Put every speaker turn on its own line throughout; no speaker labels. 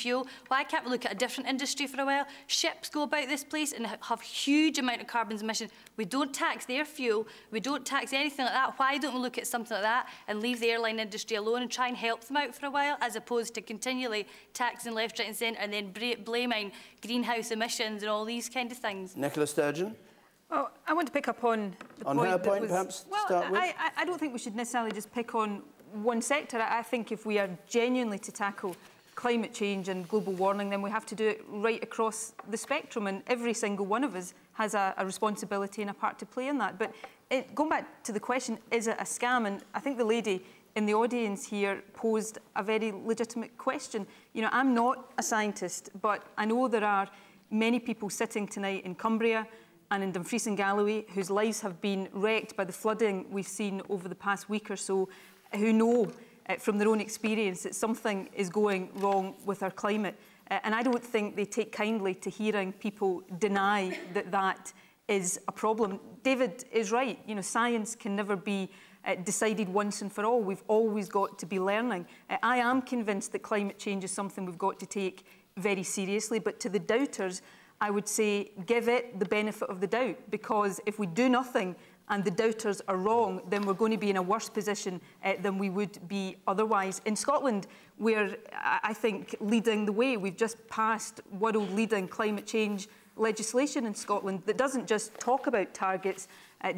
fuel. Why can't we look at a different industry for a while? Ships go about this place and have huge amount of carbon emissions. We don't tax their fuel, we don't tax anything like that. Why don't we look at something like that and leave the airline industry alone and try and help them out for a while, as opposed to continually taxing left, right and centre and then blaming greenhouse emissions and all these kind of things?
Nicola Sturgeon?
Well, I want to pick up on the point
her point,
was,
perhaps,
well,
to start with?
I don't think we should necessarily just pick on one sector. I think if we are genuinely to tackle climate change and global warming, then we have to do it right across the spectrum, and every single one of us has a responsibility and a part to play in that. But going back to the question, is it a scam? And I think the lady in the audience here posed a very legitimate question. You know, I'm not a scientist, but I know there are many people sitting tonight in Cumbria and in Dumfries and Galloway whose lives have been wrecked by the flooding we've seen over the past week or so, who know from their own experience that something is going wrong with our climate. And I don't think they take kindly to hearing people deny that that is a problem. David is right. You know, science can never be decided once and for all. We've always got to be learning. I am convinced that climate change is something we've got to take very seriously, but to the doubters, I would say give it the benefit of the doubt, because if we do nothing and the doubters are wrong, then we're going to be in a worse position than we would be otherwise. In Scotland, we're, I think, leading the way. We've just passed world-leading climate change legislation in Scotland that doesn't just talk about targets,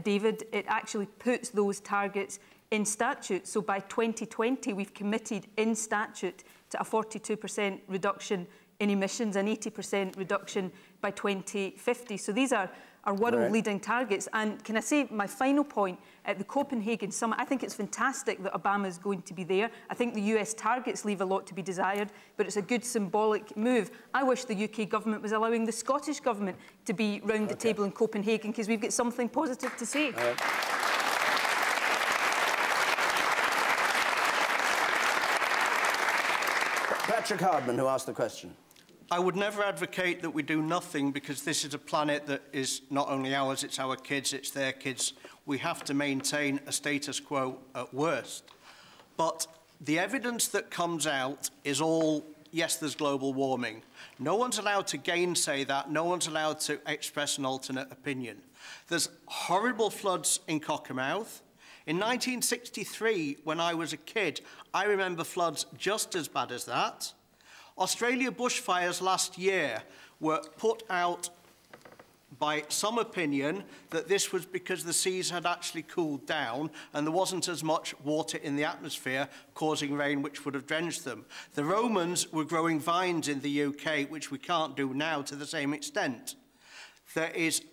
David, it actually puts those targets in statute. So by 2020, we've committed in statute to a 42% reduction in emissions, an 80% reduction by 2050. So these are world-leading targets. And can I say my final point, at the Copenhagen summit, I think it's fantastic that Obama is going to be there. I think the US targets leave a lot to be desired, but it's a good symbolic move. I wish the UK government was allowing the Scottish government to be round the table in Copenhagen, because we've got something positive to say.
Patrick Hardman, who asked the question.
I would never advocate that we do nothing, because this is a planet that is not only ours, it's our kids, it's their kids. We have to maintain a status quo at worst. But the evidence that comes out is all, yes, there's global warming. No one's allowed to gainsay that. No one's allowed to express an alternate opinion. There's horrible floods in Cockermouth. In 1963, when I was a kid, I remember floods just as bad as that. Australia bushfires last year were put out by some opinion that this was because the seas had actually cooled down and there wasn't as much water in the atmosphere causing rain which would have drenched them. The Romans were growing vines in the UK, which we can't do now to the same extent. There is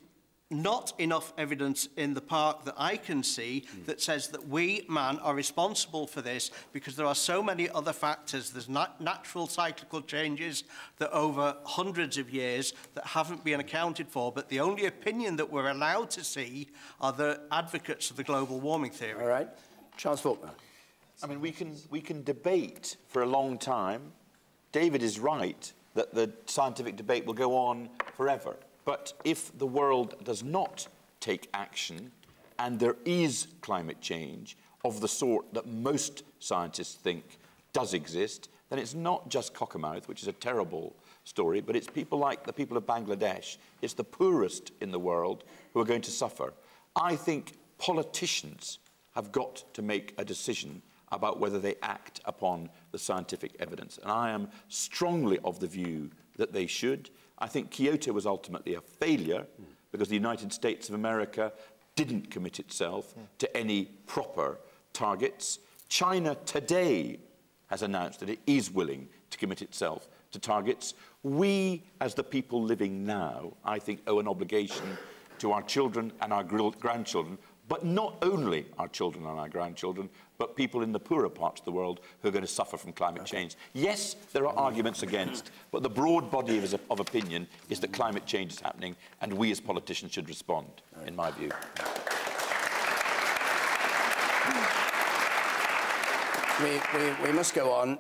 not enough evidence in the park that I can see that says that we, man, are responsible for this, because there are so many other factors. There's natural cyclical changes that over hundreds of years that haven't been accounted for, but the only opinion that we're allowed to see are the advocates of the global warming theory.
All right. Charles Faulkner.
I mean, we can debate for a long time. David is right that the scientific debate will go on forever. But if the world does not take action and there is climate change of the sort that most scientists think does exist, then it's not just Cockermouth, which is a terrible story, but it's people like the people of Bangladesh. It's the poorest in the world who are going to suffer. I think politicians have got to make a decision about whether they act upon the scientific evidence. And I am strongly of the view that they should. I think Kyoto was ultimately a failure because the United States of America didn't commit itself to any proper targets. China today has announced that it is willing to commit itself to targets. We, as the people living now, I think owe an obligation to our children and our grandchildren, but not only our children and our grandchildren, but people in the poorer parts of the world who are going to suffer from climate change. Yes, there are arguments against, but the broad body of opinion is that climate change is happening, and we as politicians should respond, in my view.
We must go on.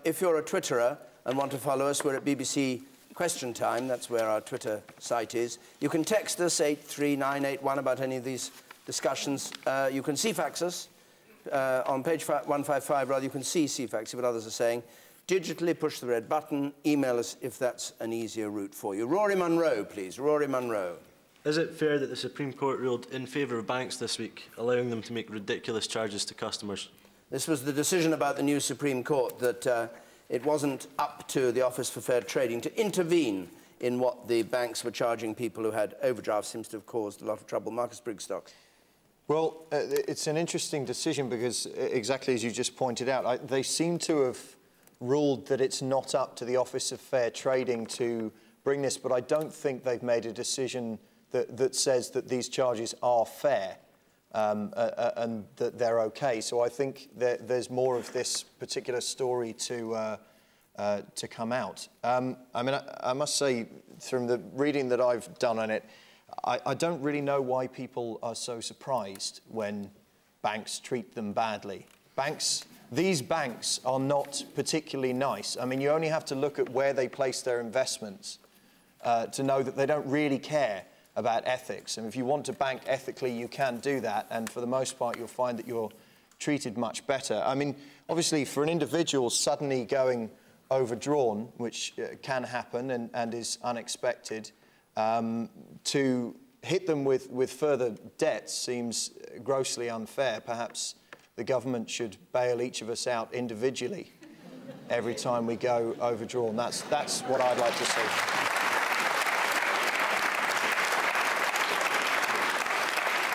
If you're a Twitterer and want to follow us, we're at BBC Question Time. That's where our Twitter site is. You can text us 83981 about any of these discussions. You can CFAX us on page 155, rather. You can see CFAX, see what others are saying. digitally, push the red button, email us if that's an easier route for you. Rory Munro, please. Rory Munro.
Is it fair that the Supreme Court ruled in favour of banks this week, allowing them to make ridiculous charges to customers?
This was the decision about the new Supreme Court, that it wasn't up to the Office for Fair Trading to intervene in what the banks were charging people who had overdrafts. Seems to have caused a lot of trouble. Marcus Brigstocke.
Well, it's an interesting decision because, exactly as you just pointed out, they seem to have ruled that it's not up to the Office of Fair Trading to bring this, but I don't think they've made a decision that says that these charges are fair and that they're okay. So I think there's more of this particular story to come out. I mean, I must say, from the reading that I've done on it, I don't really know why people are so surprised when banks treat them badly. These banks are not particularly nice. I mean, you only have to look at where they place their investments to know that they don't really care about ethics. And if you want to bank ethically, you can do that. And for the most part, you'll find that you're treated much better. I mean, obviously, for an individual suddenly going overdrawn, which can happen and is unexpected, to hit them with further debts seems grossly unfair. Perhaps the government should bail each of us out individually every time we go overdrawn. That's what I'd like to see.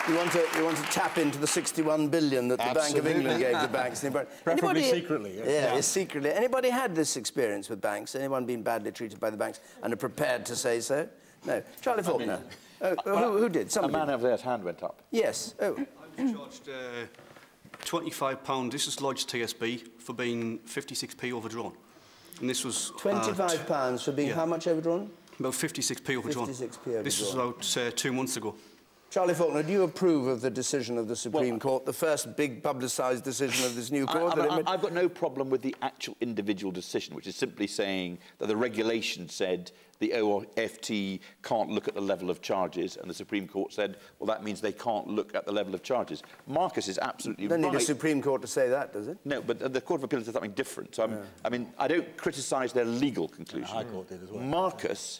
You want to tap into the 61 billion that the Bank of England gave the banks.
Preferably secretly.
Yeah, secretly. Anybody had this experience with banks? Anyone been badly treated by the banks and are prepared to say so? No. Charlie Falconer. Who did? Somebody.
A man over there's hand went up.
Yes. Oh.
I was charged £25. This is lodged TSB for being 56p overdrawn. And this was...
£25 for being how much overdrawn?
About 56p overdrawn.
56p overdrawn.
This was about 2 months ago.
Charlie Falconer, do you approve of the decision of the Supreme Court, the first big publicised decision of this new court?
I've got no problem with the actual individual decision, which is simply saying that the regulation said the OFT can't look at the level of charges, and the Supreme Court said, well, that means they can't look at the level of charges. Marcus is absolutely right.
Doesn't need a Supreme Court to say that, does it?
No, but the Court of Appeal said something different. So I mean, I don't criticise their legal conclusion.
The High Court did as well.
Marcus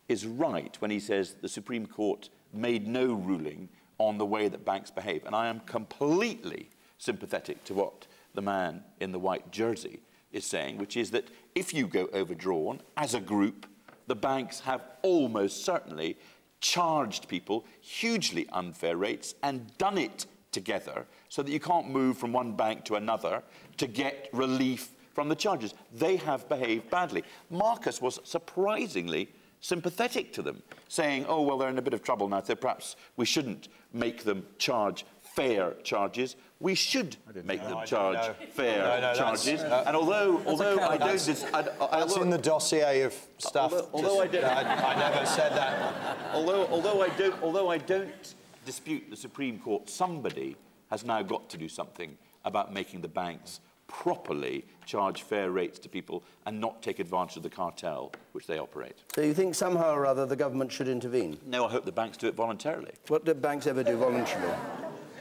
is right when he says the Supreme Court made no ruling on the way that banks behave. And I am completely sympathetic to what the man in the white jersey is saying, which is that if you go overdrawn as a group, the banks have almost certainly charged people hugely unfair rates and done it together so that you can't move from one bank to another to get relief from the charges. They have behaved badly. Marcus was surprisingly sympathetic to them, saying, oh, well, they're in a bit of trouble now, so perhaps we shouldn't make them charge fair charges. We should make them charge fair charges. And although I don't...
That's in the dossier of stuff.
Although I
never said that.
Although I don't dispute the Supreme Court, somebody has now got to do something about making the banks properly charge fair rates to people and not take advantage of the cartel which they operate. So you think somehow or other the government should intervene? No, I hope the banks do it voluntarily. What do banks ever do voluntarily?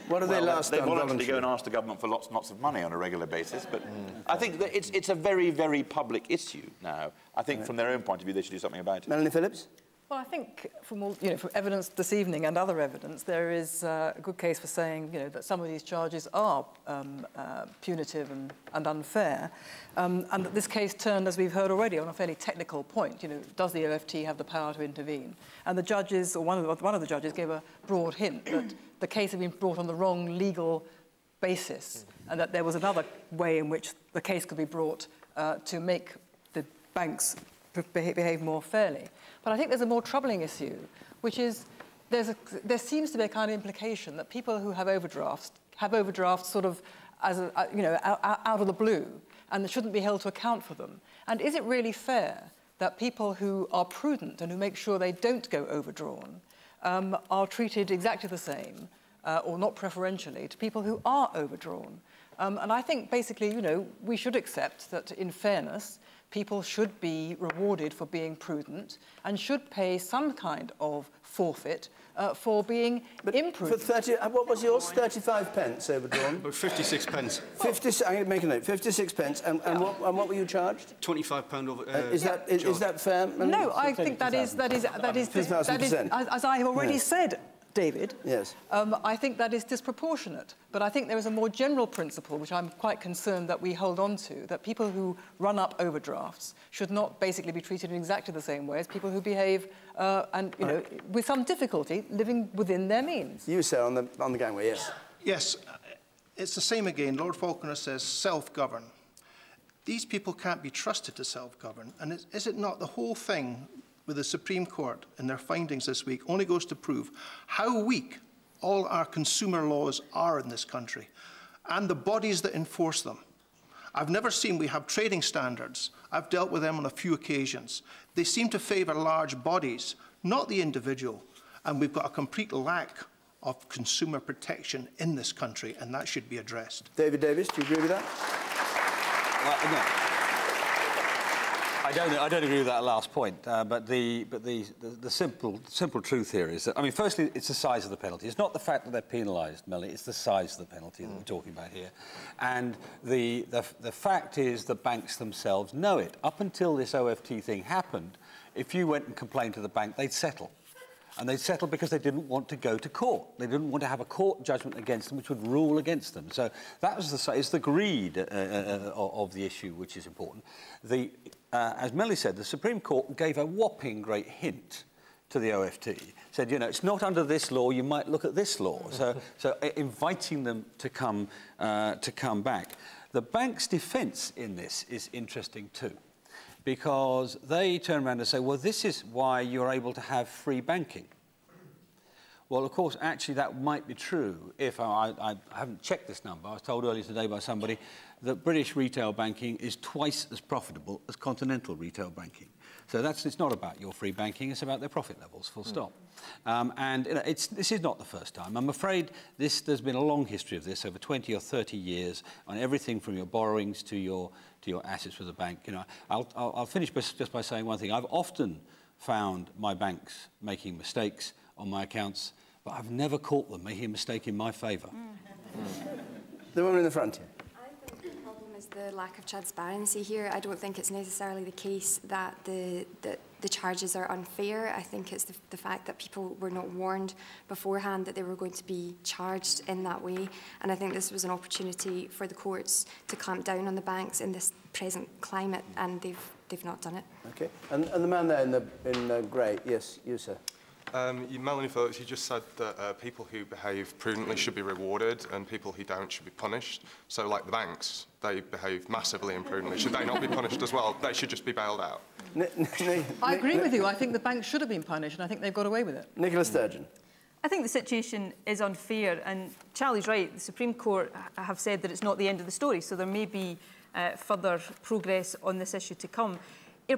What have they last done voluntarily? They voluntarily go and ask the government for lots and lots of money on a regular basis, but I think that it's a very, very public issue now. I think from their own point of view they should do something about it. Melanie Phillips?
Well, I think from all, from evidence this evening and other evidence, there is a good case for saying, that some of these charges are punitive and unfair, and that this case turned, as we've heard already, on a fairly technical point. Does the OFT have the power to intervene? And the judges, or one of the judges, gave a broad hint that the case had been brought on the wrong legal basis, and that there was another way in which the case could be brought to make the banks behave more fairly. But I think there's a more troubling issue, which is there seems to be a kind of implication that people who have overdrafts sort of as out of the blue, and they shouldn't be held to account for them. And is it really fair that people who are prudent and who make sure they don't go overdrawn are treated exactly the same, or not preferentially, to people who are overdrawn? And I think basically, we should accept that in fairness, people should be rewarded for being prudent and should pay some kind of forfeit for being imprudent.
For 30, what was yours? 35 pence overdrawn?
56 pence.
50, I'm going to make a note. 56 pence. And what were you charged?
£25 over.
Is that fair?
No, I think that is as I have already said, David.
Yes.
I think that is disproportionate. But I think there is a more general principle, which I'm quite concerned that we hold on to, that people who run up overdrafts should not basically be treated in exactly the same way as people who behave, with some difficulty, living within their means.
You, sir, on the gangway, yes.
Yes, it's the same again. Lord Falconer says self-govern. These people can't be trusted to self-govern. And is it not the whole thing with the Supreme Court in their findings this week only goes to prove how weak all our consumer laws are in this country and the bodies that enforce them. I've never seen we have trading standards. I've dealt with them on a few occasions. They seem to favour large bodies, not the individual, and we've got a complete lack of consumer protection in this country, and that should be addressed.
David Davis, do you agree with that?
Well, no. I don't agree with that last point, but the simple truth here is that, I mean, firstly, it's the size of the penalty. It's not the fact that they're penalised, Melanie, it's the size of the penalty that we're talking about here. And the fact is the banks themselves know it. Up until this OFT thing happened, if you went and complained to the bank, they'd settle. And they'd settle because they didn't want to go to court. They didn't want to have a court judgment against them which would rule against them. So that was it's the greed of the issue which is important. As Melanie said, the Supreme Court gave a whopping great hint to the OFT. Said, you know, it's not under this law, you might look at this law. So inviting them to come back. The bank's defence in this is interesting too, because they turn around and say, well, this is why you're able to have free banking. Well, of course, actually, that might be true if I haven't checked this number. I was told earlier today by somebody that British retail banking is twice as profitable as continental retail banking. So it's not about your free banking, it's about their profit levels, full stop. And you know, this is not the first time. I'm afraid there's been a long history of this over 20 or 30 years on everything from your borrowings to your assets with the bank. You know, I'll finish just by saying one thing. I've often found my banks making mistakes on my accounts, but I've never caught them making a mistake in my favour.
The woman in the front here.
I think the problem is the lack of transparency here. I don't think it's necessarily the case that the charges are unfair. I think it's the fact that people were not warned beforehand that they were going to be charged in that way. And I think this was an opportunity for the courts to clamp down on the banks in this present climate, and they've not done it.
Okay. And the man there in grey, yes, you, sir.
Melanie Phillips, you just said that people who behave prudently should be rewarded and people who don't should be punished. So, like the banks, they behave massively imprudently. Should they not be punished as well? They should just be bailed out.
I agree with you. I think the banks should have been punished, and I think they've got away with it.
Nicola Sturgeon.
I think the situation is unfair, and Charlie's right. The Supreme Court have said that it's not the end of the story, so there may be further progress on this issue to come.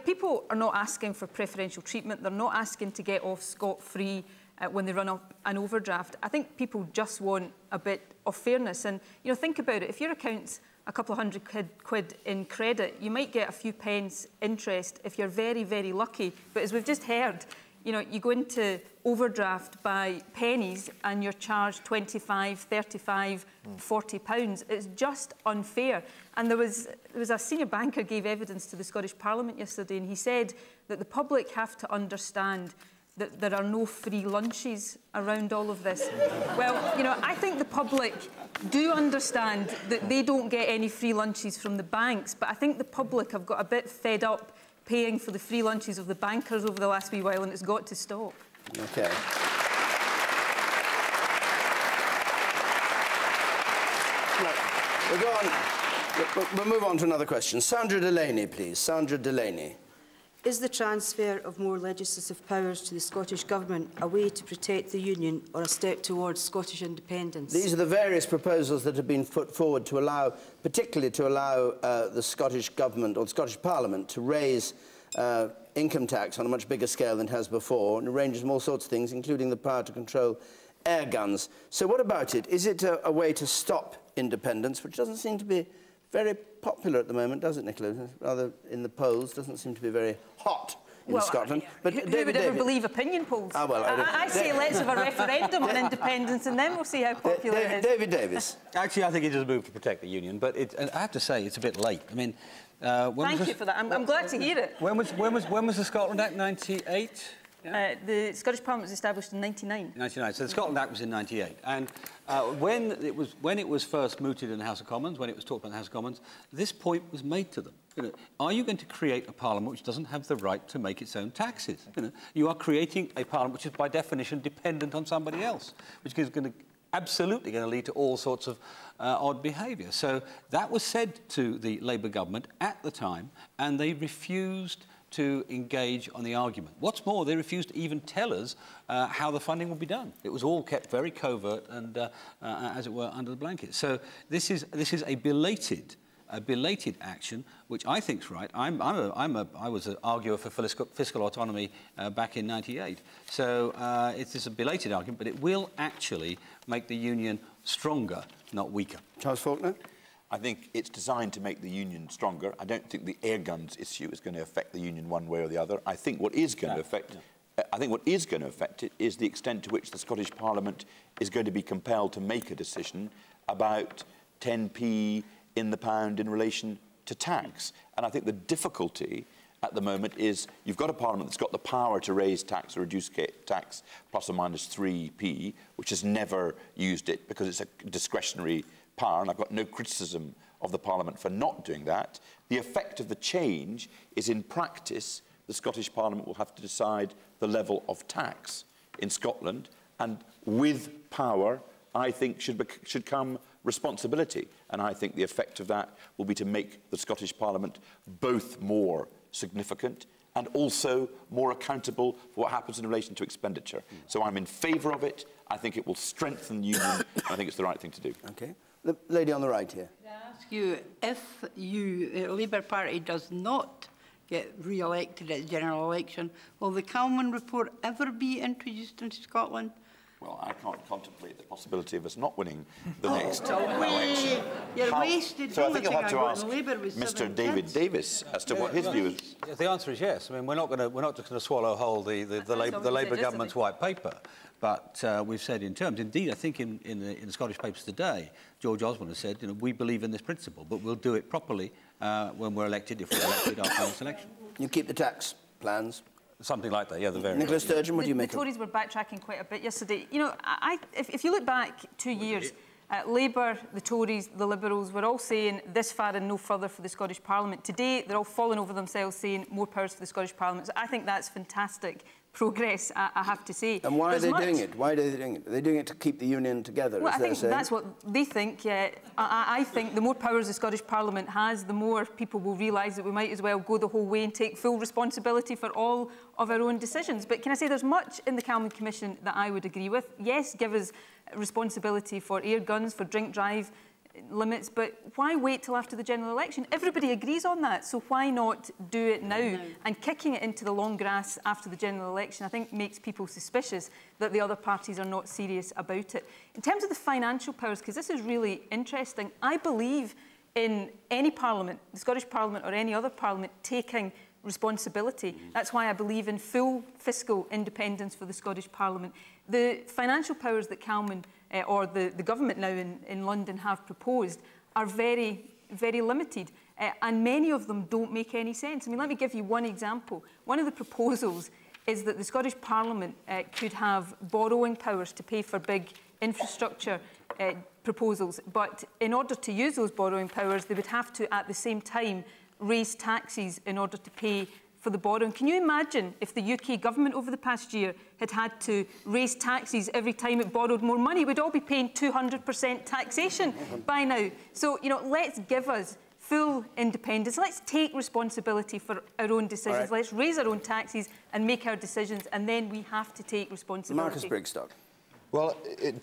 People are not asking for preferential treatment. They're not asking to get off scot-free when they run up an overdraft. I think people just want a bit of fairness. And, you know, think about it. If your account's a couple of hundred quid in credit, you might get a few pence interest if you're very, very lucky. But as we've just heard, you know, you go into overdraft by pennies and you're charged 25, 35, 40 pounds. It's just unfair. And there was a senior banker gave evidence to the Scottish Parliament yesterday, and he said that the public have to understand that there are no free lunches around all of this. Well, you know, I think the public do understand that they don't get any free lunches from the banks, but I think the public have got a bit fed up paying for the free lunches of the bankers over the last wee while, and it's got to stop.
Okay. We'll go on. We'll move on to another question. Sandra Delaney, please. Sandra Delaney.
Is the transfer of more legislative powers to the Scottish Government a way to protect the Union or a step towards Scottish independence?
These are the various proposals that have been put forward to allow, particularly to allow the Scottish Government or the Scottish Parliament to raise income tax on a much bigger scale than it has before, and it ranges from all sorts of things, including the power to control air guns. So what about it? Is it a way to stop independence, which doesn't seem to be very popular at the moment, does it, Nicola? Rather in the polls, doesn't seem to be very hot in Scotland.
But who would ever believe opinion polls?
Ah, well,
I say let's have a referendum on independence and then we'll see how popular it is.
David Davis.
Actually, I think it is a move to protect the union, but and I have to say it's a bit late. I mean,
thank you for that. I'm glad to hear it.
When was the Scotland Act? 98. Yeah.
The Scottish Parliament was established in 99.
99. So the Scotland Act was in 98, and when it was first mooted in the House of Commons, when it was talked about in the House of Commons, this point was made to them. You know, are you going to create a parliament which doesn't have the right to make its own taxes? You know, you are creating a parliament which is by definition dependent on somebody else, which is absolutely going to lead to all sorts of odd behaviour. So that was said to the Labour government at the time, and they refused to engage on the argument. What's more, they refused to even tell us how the funding would be done. It was all kept very covert and, as it were, under the blanket. So this is a belated action, which I think is right. I was an arguer for fiscal autonomy back in '98. So it is a belated argument, but it will actually make the union stronger, not weaker. Charles Falconer?
I think it's designed to make the union stronger. I don't think the air guns issue is going to affect the union one way or the other. I think what is going to affect it is the extent to which the Scottish Parliament is going to be compelled to make a decision about 10p in the pound in relation to tax. And I think the difficulty at the moment is you've got a Parliament that's got the power to raise tax or reduce tax plus or minus 3p, which has never used it because it's a discretionary power, and I've got no criticism of the Parliament for not doing that. The effect of the change is, in practice, the Scottish Parliament will have to decide the level of tax in Scotland, and with power, I think, should come responsibility. And I think the effect of that will be to make the Scottish Parliament both more significant and also more accountable for what happens in relation to expenditure. So I'm in favour of it. I think it will strengthen the union, and I think it's the right thing to do.
Okay. The lady on the right here.
Can I ask you, if the Labour Party does not get re-elected at the general election, will the Calman report ever be introduced into Scotland?
Well, I can't contemplate the possibility of us not winning the next election.
You're wasted.
So I think you'll have to ask Mr. David Davis as to what his view is.
The answer is yes. I mean, we're not just going to swallow whole the Labour government's white paper. But we've said in terms, indeed, I think in the Scottish papers today, George Osborne has said, you know, we believe in this principle, but we'll do it properly when we're elected, if we're elected after this election.
You keep the tax plans?
Something like that, yeah, the very...
Nicola Sturgeon, what do you make of it?
The Tories were backtracking quite a bit yesterday. You know, if you look back 2 years, Labour, the Tories, the Liberals were all saying this far and no further for the Scottish Parliament. Today, they're all falling over themselves saying more powers for the Scottish Parliament. So I think that's fantastic progress, I have to say.
And why are they doing it? Why are they doing it? Are they doing it to keep the union together?
Well, I think that's what they think. Yeah. I think the more powers the Scottish Parliament has, the more people will realise that we might as well go the whole way and take full responsibility for all of our own decisions. But can I say there's much in the Calman Commission that I would agree with. Yes, give us responsibility for air guns, for drink drive limits, but why wait till after the general election? Everybody agrees on that, so why not do it now? And kicking it into the long grass after the general election, I think, makes people suspicious that the other parties are not serious about it. In terms of the financial powers, because this is really interesting, I believe in any parliament, the Scottish Parliament or any other parliament, taking responsibility. That's why I believe in full fiscal independence for the Scottish Parliament. The financial powers that Calman or the government now in London have proposed are very, very limited. And many of them don't make any sense. I mean, let me give you one example. One of the proposals is that the Scottish Parliament could have borrowing powers to pay for big infrastructure proposals. But in order to use those borrowing powers, they would have to, at the same time, raise taxes in order to pay for the borrowing. Can you imagine if the UK government over the past year had to raise taxes every time it borrowed more money? We'd all be paying 200% taxation by now. So, you know, let's give us full independence. Let's take responsibility for our own decisions. Let's raise our own taxes and make our decisions, and then we have to take responsibility.
Marcus Brigstocke.
Well,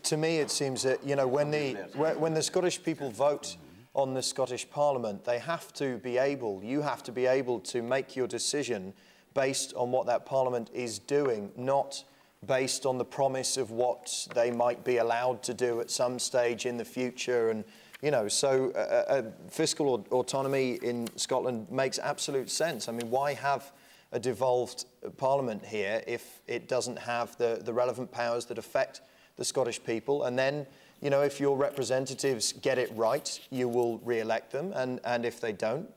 to me, it seems that, you know, when the Scottish people vote on the Scottish Parliament, they have to be able, you have to be able to make your decision based on what that Parliament is doing, not based on the promise of what they might be allowed to do at some stage in the future. And You know, so fiscal autonomy in Scotland makes absolute sense. I mean, why have a devolved parliament here if it doesn't have the relevant powers that affect the Scottish people? And then, you know, if your representatives get it right, you will re-elect them, and if they don't,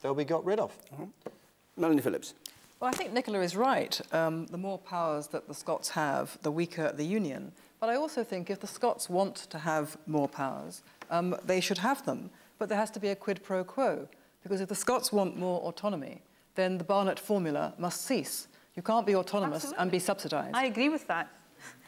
they'll be got rid of.
Melanie Phillips.
Well, I think Nicola is right. The more powers that the Scots have, the weaker the union. But I also think if the Scots want to have more powers, they should have them. But there has to be a quid pro quo. Because if the Scots want more autonomy, then the Barnett formula must cease. You can't be autonomous and be subsidised.
I agree with that.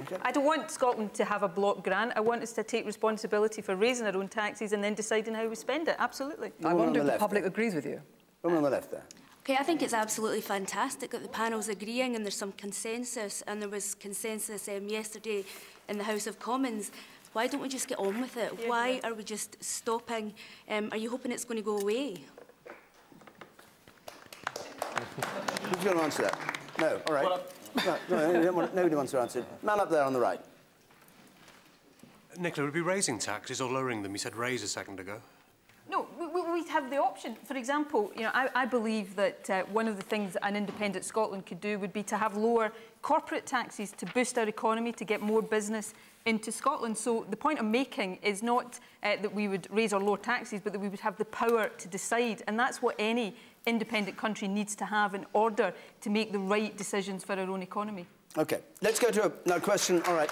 Okay. I don't want Scotland to have a block grant. I want us to take responsibility for raising our own taxes and then deciding how we spend it. Absolutely.
I wonder if the public agrees with you.
Woman on the left there.
Okay, I think it's absolutely fantastic that the panel's agreeing and there's some consensus, and there was consensus yesterday in the House of Commons. Why don't we just get on with it? Why are we just stopping? Are you hoping it's going to go away?
Who's going to answer that? No, all right. Nobody wants to answer it. Man up there on the right.
Nicola, would it be raising taxes or lowering them? You said raise a second ago.
No, we have the option. For example, you know, I believe that one of the things that an independent Scotland could do would be to have lower corporate taxes to boost our economy, to get more business into Scotland. So the point I'm making is not that we would raise or lower taxes, but that we would have the power to decide. And that's what any independent country needs to have in order to make the right decisions for our own economy.
OK, let's go to another question. All right.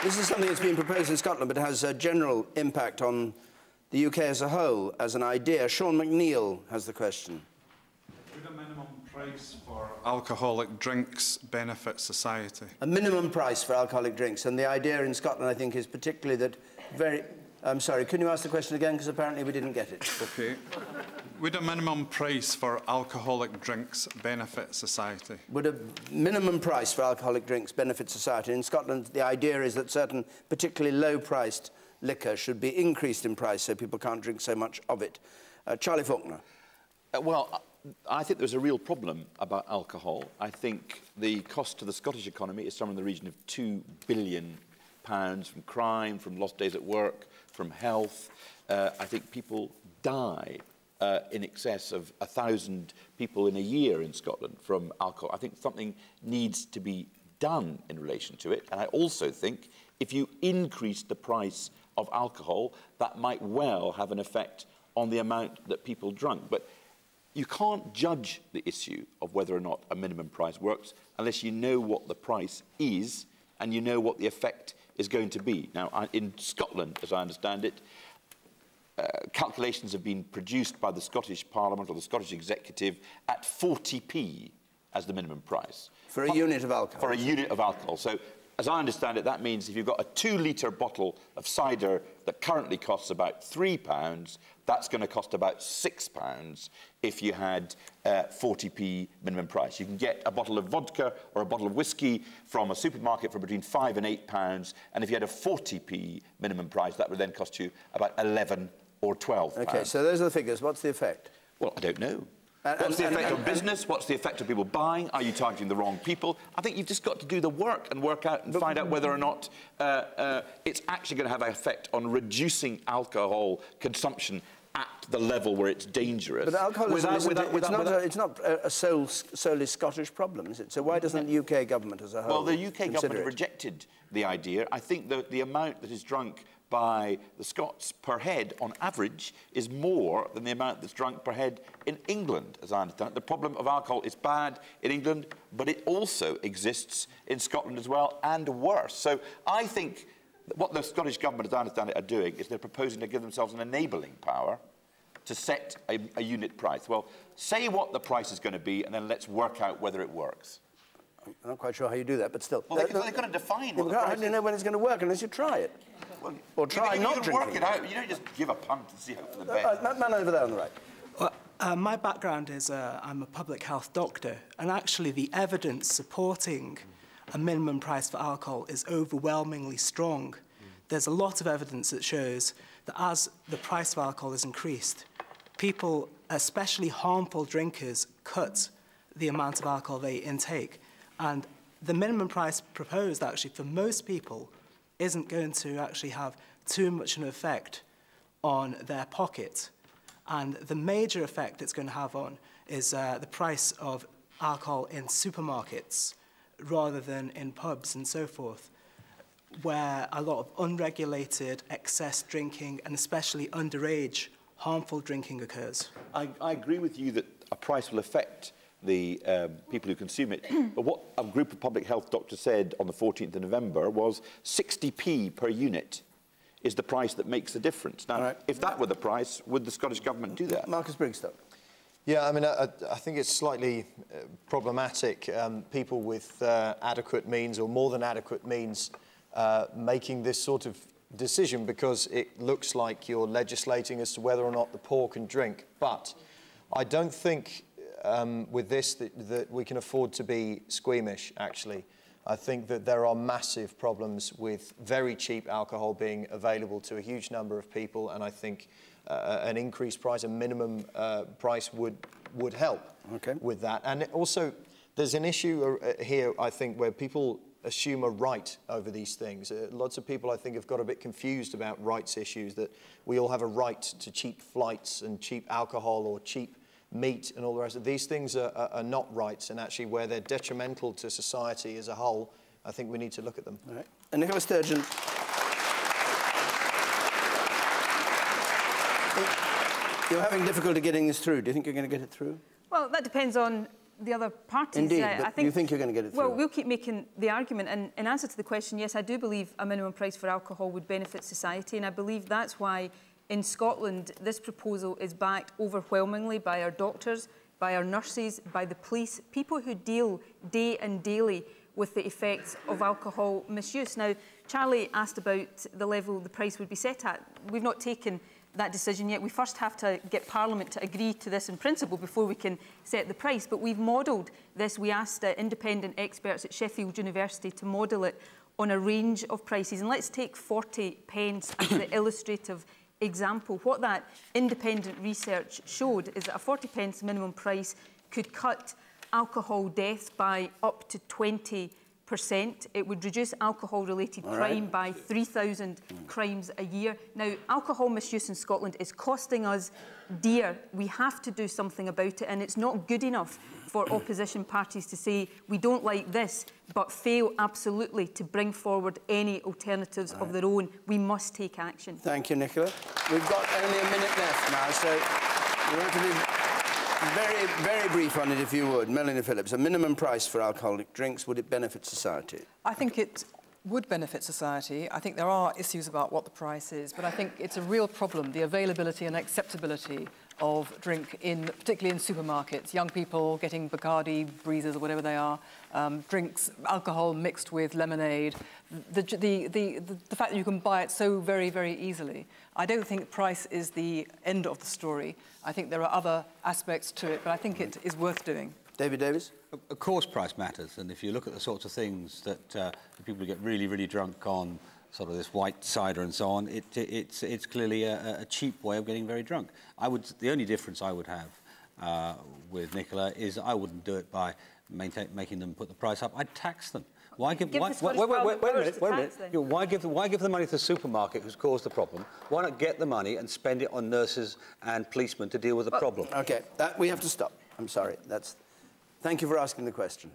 This is something that's been proposed in Scotland, but has a general impact on the UK as a whole, as an idea. Sean McNeill has the question.
Would a minimum price for alcoholic drinks benefit society?
A minimum price for alcoholic drinks. And the idea in Scotland, I think, is particularly that I'm sorry, can you ask the question again? Because apparently we didn't get it.
OK. Would a minimum price for alcoholic drinks benefit society?
Would a minimum price for alcoholic drinks benefit society? In Scotland, the idea is that certain particularly low-priced liquor should be increased in price so people can't drink so much of it. Charlie Falconer.
Well, I think there's a real problem about alcohol. I think the cost to the Scottish economy is somewhere in the region of £2 billion from crime, from lost days at work, from health. I think people die in excess of 1,000 people in a year in Scotland from alcohol. I think something needs to be done in relation to it. And I also think if you increase the price of alcohol, that might well have an effect on the amount that people drink. But you can't judge the issue of whether or not a minimum price works unless you know what the price is and you know what the effect is going to be. Now, in Scotland, as I understand it, calculations have been produced by the Scottish Parliament or the Scottish Executive at 40p as the minimum price.
For a unit of alcohol? For
a unit of alcohol. So, as I understand it, that means if you've got a 2-litre bottle of cider that currently costs about £3, that's going to cost about £6 if you had 40p minimum price. You can get a bottle of vodka or a bottle of whiskey from a supermarket for between £5 and £8, and if you had a 40p minimum price, that would then cost you about 11 or 12 pounds.
OK, so those are the figures. What's the effect?
Well, I don't know. What's the effect on business? What's the effect of people buying? Are you targeting the wrong people? I think you've just got to do the work and work out and find out whether or not it's actually going to have an effect on reducing alcohol consumption at the level where it's dangerous.
But alcoholism it's not a solely Scottish problem, is it? So why doesn't the UK government as a whole
Well, the UK government rejected the idea. I think that the amount that is drunk by the Scots per head, on average, is more than the amount that's drunk per head in England, as I understand it. The problem of alcohol is bad in England, but it also exists in Scotland as well, and worse. So I think what the Scottish government, as I understand it, are doing is they're proposing to give themselves an enabling power to set a unit price. Well, say what the price is going to be, and then let's work out whether it works.
I'm not quite sure how you do that, but still.
Well, they've got to define what the price is.
How do you know when it's going to work unless you try it? Well, or try not drinking.
You work it out. You don't just give a punt and see hope for the best.
Man over there on the right.
Well, my background is I'm a public health doctor, and actually the evidence supporting a minimum price for alcohol is overwhelmingly strong. There's a lot of evidence that shows that as the price of alcohol is increased, people, especially harmful drinkers, cut the amount of alcohol they intake. And the minimum price proposed, actually, for most people isn't going to actually have too much an effect on their pocket. And the major effect it's going to have on is the price of alcohol in supermarkets rather than in pubs and so forth, where a lot of unregulated excess drinking and especially underage harmful drinking occurs.
I agree with you that a price will affect the people who consume it. But what a group of public health doctors said on the 14th of November was 60p per unit is the price that makes the difference. Now, if that were the price, would the Scottish Government do that?
Marcus Brigstocke.
Yeah, I mean, I think it's slightly problematic, people with adequate means or more than adequate means making this sort of decision, because it looks like you're legislating as to whether or not the poor can drink. But I don't think with this that we can afford to be squeamish, actually. I think that there are massive problems with very cheap alcohol being available to a huge number of people, and I think an increased price, a minimum price would help with that. And also, there's an issue here, I think, where people assume a right over these things. Lots of people, I think, have got a bit confused about rights issues, that we all have a right to cheap flights and cheap alcohol or cheap meat and all the rest of these things are not rights, and actually where they're detrimental to society as a whole, I think we need to look at them.
All right. And Nicola Sturgeon. You're having difficulty getting this through. Do you think you're going to get it through?
Well, that depends on the other parties.
Indeed,
I
but
think,
you think you're going to get it through?
Well, we'll keep making the argument. And in answer to the question, yes, I do believe a minimum price for alcohol would benefit society. And I believe that's why in Scotland this proposal is backed overwhelmingly by our doctors, by our nurses, by the police, people who deal day and daily with the effects of alcohol misuse. Now, Charlie asked about the level the price would be set at. We've not taken that decision yet. We first have to get Parliament to agree to this in principle before we can set the price. But we've modelled this. We asked independent experts at Sheffield University to model it on a range of prices. And let's take 40 pence as the illustrative example. What that independent research showed is that a 40 pence minimum price could cut alcohol deaths by up to 20%. It would reduce alcohol-related crime by 3,000 crimes a year. Now, alcohol misuse in Scotland is costing us dear. We have to do something about it, and it's not good enough for opposition parties to say, we don't like this, but fail absolutely to bring forward any alternatives of their own. We must take action.
Thank you, Nicola. We've got only a minute left now, so we want to be very, very brief on it, if you would. Melanie Phillips, a minimum price for alcoholic drinks, would it benefit society?
I think it would benefit society. I think there are issues about what the price is, but I think it's a real problem, the availability and acceptability of drink, particularly in supermarkets. Young people getting Bacardi, breezers or whatever they are, drinks, alcohol mixed with lemonade. The fact that you can buy it so very, very easily. I don't think price is the end of the story. I think there are other aspects to it, but I think it is worth doing.
David Davis?
Of course price matters, and if you look at the sorts of things that people get really, really drunk on, sort of this white cider and so on, it's clearly a cheap way of getting very drunk. The only difference I would have with Nicola is I wouldn't do it by making them put the price up. I'd tax them. Why give the money to the supermarket who's caused the problem? Why not get the money and spend it on nurses and policemen to deal with the problem?
OK, we have to stop. I'm sorry. Thank you for asking the question.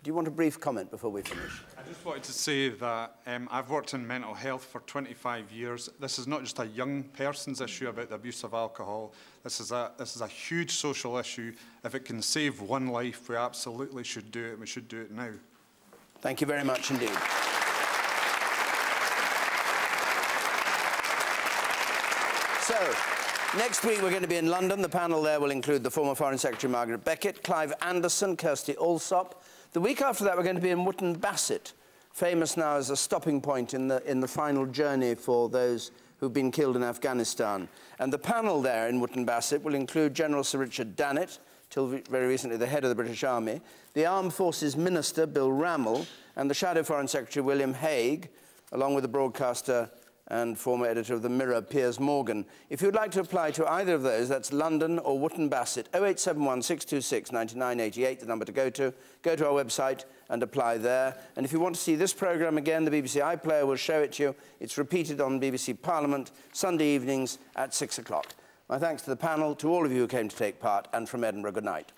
Do you want a brief comment before we finish?
I just wanted to say that I've worked in mental health for 25 years. This is not just a young person's issue about the abuse of alcohol. This is a huge social issue. If it can save one life, we absolutely should do it, and we should do it now.
Thank you very much indeed. So, next week we're going to be in London. The panel there will include the former Foreign Secretary Margaret Beckett, Clive Anderson, Kirsty Allsop. The week after that we're going to be in Wootton Bassett, famous now as a stopping point in the final journey for those who've been killed in Afghanistan. And the panel there in Wootton Bassett will include General Sir Richard Dannett, till very recently the head of the British Army, the Armed Forces Minister, Bill Rammell, and the Shadow Foreign Secretary, William Hague, along with the broadcaster and former editor of The Mirror, Piers Morgan. If you'd like to apply to either of those, that's London or Wootton Bassett, 0871 626 9988, the number to go to. Go to our website and apply there. And if you want to see this programme again, the BBC iPlayer will show it to you. It's repeated on BBC Parliament, Sunday evenings at 6 o'clock. My thanks to the panel, to all of you who came to take part, and from Edinburgh, good night.